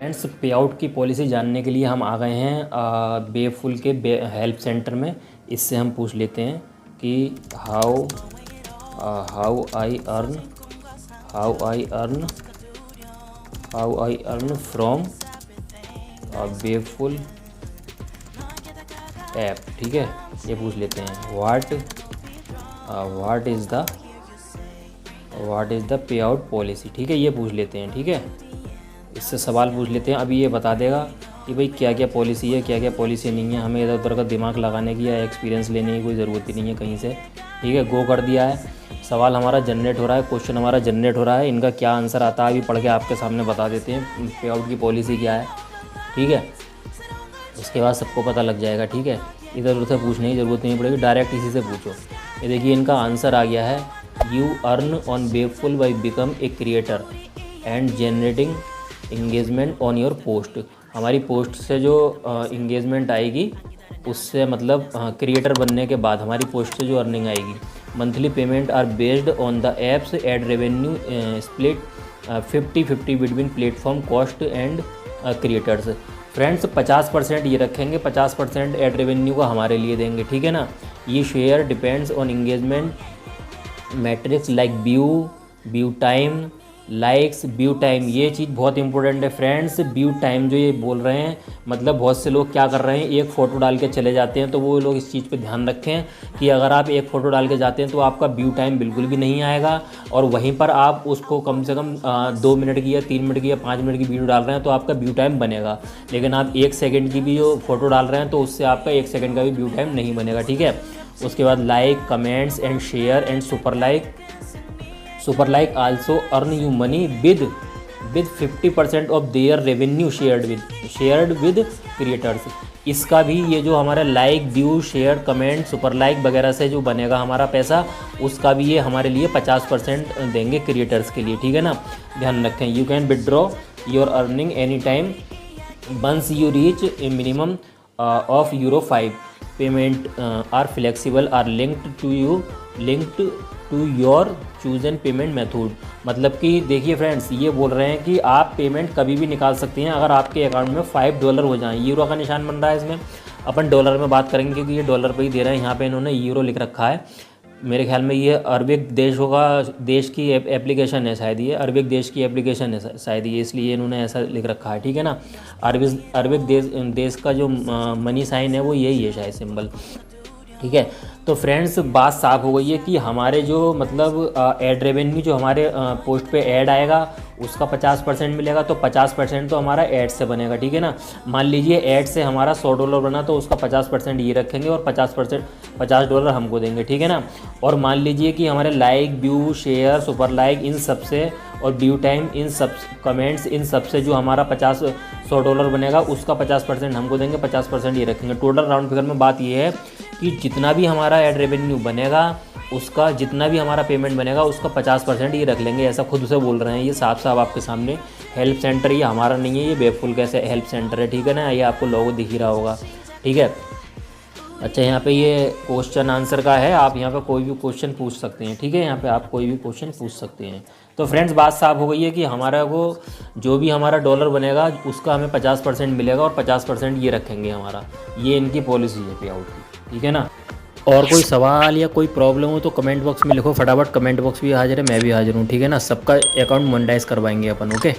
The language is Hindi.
फ्रेंड्स, पे आउट की पॉलिसी जानने के लिए हम आ गए हैं बेफुल के हेल्प सेंटर में। इससे हम पूछ लेते हैं कि how how I earn how I earn how I earn from Beful app. ठीक है, ये पूछ लेते हैं what is the payout policy. ठीक है, ये पूछ लेते हैं। ठीक है, इससे सवाल पूछ लेते हैं। अभी ये बता देगा कि भाई क्या क्या पॉलिसी है, क्या क्या पॉलिसी नहीं है। हमें इधर उधर का दिमाग लगाने की या एक्सपीरियंस लेने की कोई ज़रूरत ही नहीं है कहीं से। ठीक है, गो कर दिया है। सवाल हमारा जनरेट हो रहा है, क्वेश्चन हमारा जनरेट हो रहा है। इनका क्या आंसर आता है अभी पढ़ के आपके सामने बता देते हैं। पे आउट की पॉलिसी क्या है, ठीक है, उसके बाद सबको पता लग जाएगा। ठीक है, इधर उधर से पूछने की ज़रूरत नहीं पड़ेगी, डायरेक्ट इसी से पूछो। ये देखिए, इनका आंसर आ गया है, you earn on Beful by become a creator and generating engagement on your post. हमारी पोस्ट से जो इंगेजमेंट आएगी उससे मतलब क्रिएटर बनने के बाद हमारी पोस्ट से जो अर्निंग आएगी। Monthly payment are based on the apps ad revenue split 50-50 between platform cost and creators. Friends, 50% ये रखेंगे, 50% एड रेवेन्यू का हमारे लिए देंगे। ठीक है ना। ये share depends on engagement matrix like view time, likes, view time. ये चीज़ बहुत इंपॉर्टेंट है फ्रेंड्स। व्यू टाइम जो ये बोल रहे हैं, मतलब बहुत से लोग क्या कर रहे हैं, एक फ़ोटो डाल के चले जाते हैं। तो वो लोग इस चीज़ पे ध्यान रखें कि अगर आप एक फ़ोटो डाल के जाते हैं तो आपका व्यू टाइम बिल्कुल भी नहीं आएगा। और वहीं पर आप उसको कम से कम 2 मिनट की या 3 मिनट की या 5 मिनट की वीडियो डाल रहे हैं तो आपका व्यू टाइम बनेगा। लेकिन आप 1 सेकेंड की भी जो फ़ोटो डाल रहे हैं तो उससे आपका 1 सेकेंड का भी व्यू टाइम नहीं बनेगा। ठीक है, उसके बाद like, comments and share and super like also earn you money with 50% of their revenue shared with creators. इसका भी ये जो हमारा like, view, share, comment, super like वगैरह से जो बनेगा हमारा पैसा, उसका भी ये हमारे लिए 50% देंगे क्रिएटर्स के लिए। ठीक है ना, ध्यान रखें। You can withdraw your earning any time once you reach a minimum of €5। Payment are flexible are linked to your chosen payment method. मतलब कि देखिए फ्रेंड्स, ये बोल रहे हैं कि आप पेमेंट कभी भी निकाल सकती हैं अगर आपके अकाउंट में $5 हो जाएं। यूरो का निशान बन रहा है इसमें, अपन डॉलर में बात करेंगे क्योंकि ये डॉलर पे ही दे रहे हैं। यहाँ पे इन्होंने यूरो लिख रखा है। मेरे ख्याल में ये अरबिक देश होगा, देश की एप्लीकेशन है शायद, ये अरबिक देश की एप्लीकेशन है शायद ये, इसलिए इन्होंने ऐसा लिख रखा है। ठीक है ना, अरबिक देश का जो मनी साइन है वो यही है शायद, सिंबल। ठीक है, तो फ्रेंड्स बात साफ हो गई है कि हमारे जो मतलब एड रेवेन्यू जो हमारे पोस्ट पे ऐड आएगा उसका 50% मिलेगा। तो 50% तो हमारा ऐड से बनेगा। ठीक है ना, मान लीजिए ऐड से हमारा $100 बना तो उसका 50% ये रखेंगे और 50% $50 हमको देंगे। ठीक है ना, और मान लीजिए कि हमारे like, view, share, super like in सब से और व्यू टाइम इन सब, कमेंट्स इन सब से जो हमारा $100 बनेगा उसका 50% हमको देंगे, 50% ये रखेंगे। टोटल राउंड फिगर में बात ये है कि जितना भी हमारा ऐड रेवेन्यू बनेगा उसका, जितना भी हमारा पेमेंट बनेगा उसका 50% ये रख लेंगे। ऐसा खुद से बोल रहे हैं, ये साफ साफ आपके सामने। हेल्प सेंटर ये हमारा नहीं है, ये बेफुल कैसे हेल्प सेंटर है। ठीक है ना, ये आपको लोगो दिख ही रहा होगा। ठीक है, अच्छा, यहाँ पे ये क्वेश्चन आंसर का है, आप यहाँ पे कोई भी क्वेश्चन पूछ सकते हैं। ठीक है, यहाँ पे आप कोई भी क्वेश्चन पूछ सकते हैं। तो फ्रेंड्स बात साफ हो गई है कि हमारा को जो भी हमारा डॉलर बनेगा उसका हमें 50% मिलेगा और 50% ये रखेंगे हमारा। ये इनकी पॉलिसी है पे आउट की। ठीक है ना, और कोई सवाल या कोई प्रॉब्लम हो तो कमेंट बॉक्स में लिखो फटाफट। कमेंट बॉक्स भी हाजिर है, मैं भी हाजिर हूँ। ठीक है ना, सबका अकाउंट मोनेटाइज करवाएंगे अपन। ओके।